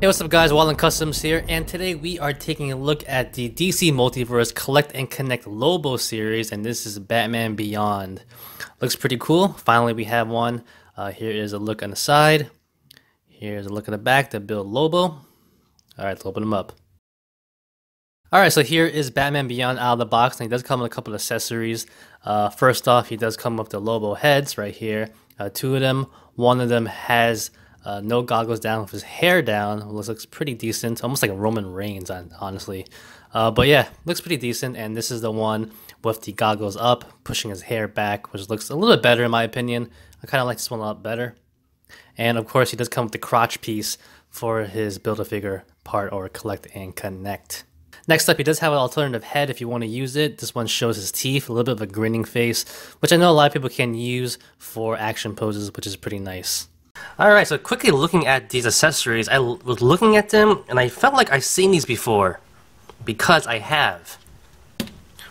Hey, what's up guys, Wallen Customs here, and today we are taking a look at the DC Multiverse Collect and Connect Lobo series, and this is Batman Beyond. Looks pretty cool. Finally we have one. Here is a look on the side. Here's a look at the back to build Lobo. Alright, let's open them up. Alright, so here is Batman Beyond out of the box, and he does come with a couple of accessories. First off, he does come with the Lobo heads right here. Two of them. One of them has no goggles down with his hair down. Looks pretty decent, almost like a Roman Reigns, honestly. But yeah, looks pretty decent. And this is the one with the goggles up, pushing his hair back, which looks a little bit better in my opinion. I kind of like this one a lot better. And of course, he does come with the crotch piece for his Build-A-Figure part or Collect and Connect. Next up, he does have an alternative head if you want to use it. This one shows his teeth, a little bit of a grinning face, which I know a lot of people can use for action poses, which is pretty nice. Alright, so quickly looking at these accessories, I was looking at them and I felt like I've seen these before. Because I have.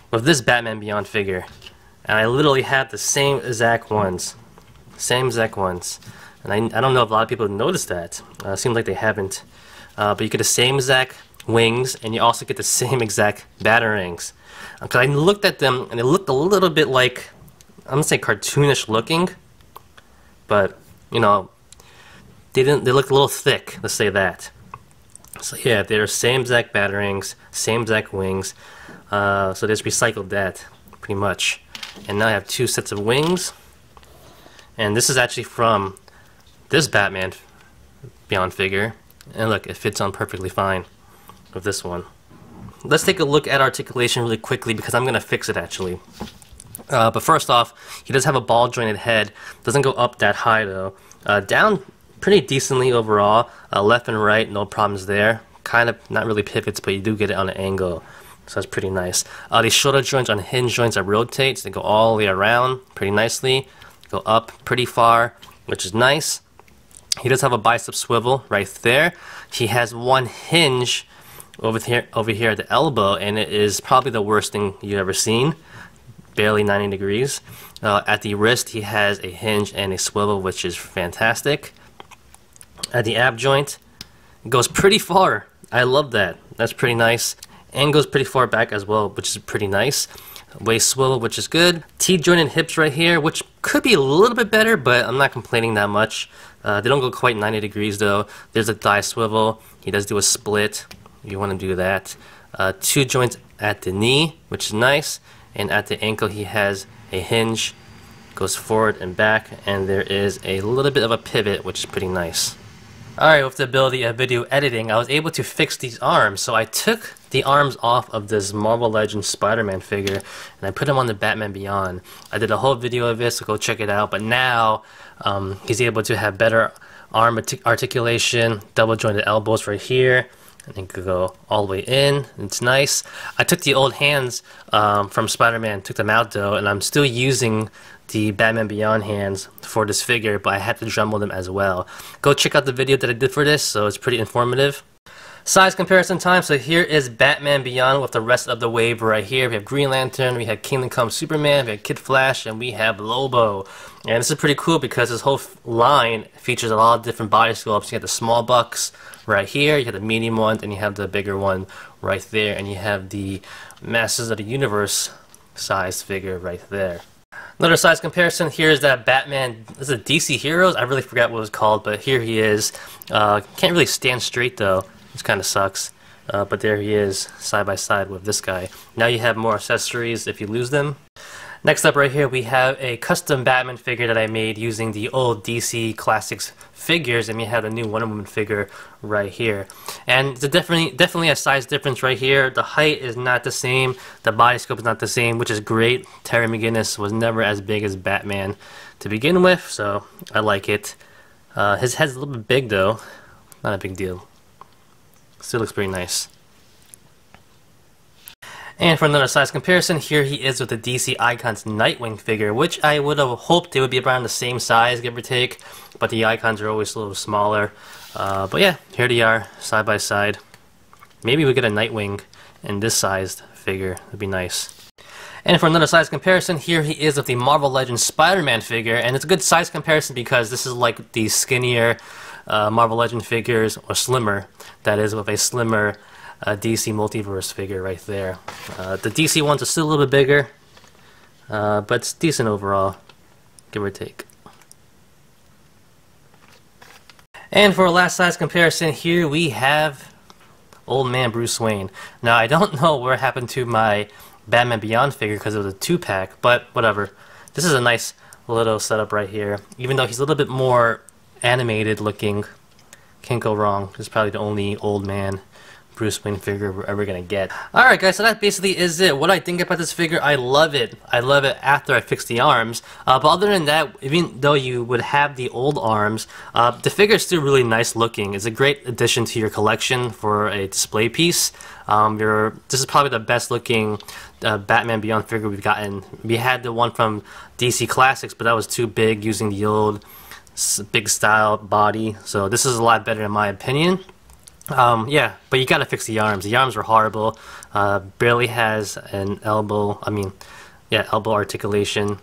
With this Batman Beyond figure. And I literally have the same exact ones. Same exact ones. And I don't know if a lot of people noticed that. Seems like they haven't. But you get the same exact wings and you also get the same exact batarangs. Because I looked at them and they looked a little bit like, I'm going to say cartoonish looking. But, you know, they looked a little thick, let's say that. So yeah, they're same exact batarangs, same exact wings. So they just recycled that, pretty much. And now I have two sets of wings. And this is actually from this Batman Beyond figure. And look, it fits on perfectly fine with this one. Let's take a look at articulation really quickly because I'm going to fix it actually. But first off, he does have a ball jointed head. Doesn't go up that high though. Down pretty decently overall. Left and right, no problems there. Kind of not really pivots, but you do get it on an angle. So that's pretty nice. The shoulder joints on hinge joints that rotates. They go all the way around pretty nicely. Go up pretty far, which is nice. He does have a bicep swivel right there. He has one hinge over here at the elbow, and it is probably the worst thing you've ever seen. Barely 90 degrees. At the wrist, he has a hinge and a swivel, which is fantastic. At the ab joint, it goes pretty far. I love that. That's pretty nice. And goes pretty far back as well, which is pretty nice. Waist swivel, which is good. T-joint and hips right here, which could be a little bit better, but I'm not complaining that much. They don't go quite 90 degrees though. There's a thigh swivel. He does do a split. You want to do that. Two joints at the knee, which is nice. And at the ankle, he has a hinge. Goes forward and back. And there is a little bit of a pivot, which is pretty nice. Alright, with the ability of video editing, I was able to fix these arms. So I took the arms off of this Marvel Legends Spider-Man figure and I put them on the Batman Beyond. I did a whole video of this, so go check it out. But now he's able to have better arm articulation, double jointed elbows right here. And it could go all the way in. It's nice. I took the old hands from Spider-Man, took them out though, and I'm still using the Batman Beyond hands for this figure, but I had to Dremel them as well. Go check out the video that I did for this, so it's pretty informative. Size comparison time. So here is Batman Beyond with the rest of the wave right here. We have Green Lantern, we have Kingdom Come Superman, we have Kid Flash, and we have Lobo. And this is pretty cool because this whole line features a lot of different body sculpts. You have the small bucks right here, you have the medium one, and you have the bigger one right there, and you have the Masters of the Universe size figure right there. Another size comparison, here is that Batman, this is DC Heroes, I really forgot what it was called, but here he is. Can't really stand straight though, which kind of sucks. But there he is, side by side with this guy. Now you have more accessories if you lose them. Next up right here we have a custom Batman figure that I made using the old DC Classics figures, and we have the new Wonder Woman figure right here. And it's definitely a size difference right here. The height is not the same, the body scope is not the same, which is great. Terry McGinnis was never as big as Batman to begin with, so I like it. His head's a little bit big though, not a big deal. Still looks pretty nice. And for another size comparison, here he is with the DC Icons Nightwing figure, which I would have hoped they would be around the same size, give or take, but the icons are always a little smaller. But yeah, here they are, side by side. Maybe we get a Nightwing in this sized figure, would be nice. And for another size comparison, here he is with the Marvel Legends Spider-Man figure, and it's a good size comparison because this is like the skinnier Marvel Legend figures, or slimmer, that is, with a slimmer DC Multiverse figure right there. The DC ones are still a little bit bigger, but it's decent overall, give or take. And for a last size comparison here, we have Old Man Bruce Wayne. Now, I don't know what happened to my Batman Beyond figure because it was a 2-pack, but whatever. This is a nice little setup right here. Even though he's a little bit more animated looking, can't go wrong. This is probably the only Old Man Bruce Wayne figure we're ever gonna get. Alright guys, so that basically is it. What I think about this figure, I love it. I love it after I fix the arms. But other than that, even though you would have the old arms, the figure is still really nice looking. It's a great addition to your collection for a display piece. This is probably the best looking Batman Beyond figure we've gotten. We had the one from DC Classics, but that was too big using the old big style body. So this is a lot better in my opinion. Yeah, but you gotta fix the arms. The arms were horrible. Barely has an elbow. Elbow articulation.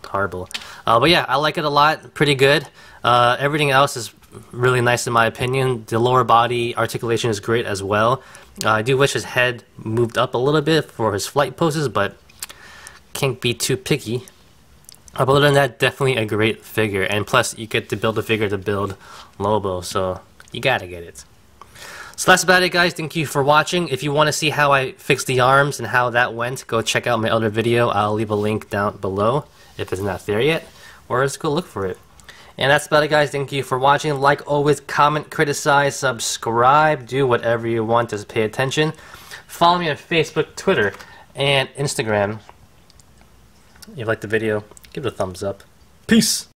Horrible. But yeah, I like it a lot. Pretty good. Everything else is really nice in my opinion. The lower body articulation is great as well. I do wish his head moved up a little bit for his flight poses, but can't be too picky. But other than that, definitely a great figure. And plus, you get to build a figure to build Lobo, so you gotta get it. So that's about it guys, thank you for watching. If you want to see how I fixed the arms and how that went, go check out my other video. I'll leave a link down below if it's not there yet, or just go look for it. And that's about it guys, thank you for watching. Like always, comment, criticize, subscribe, do whatever you want, just pay attention. Follow me on Facebook, Twitter, and Instagram. If you liked the video, give it a thumbs up. Peace!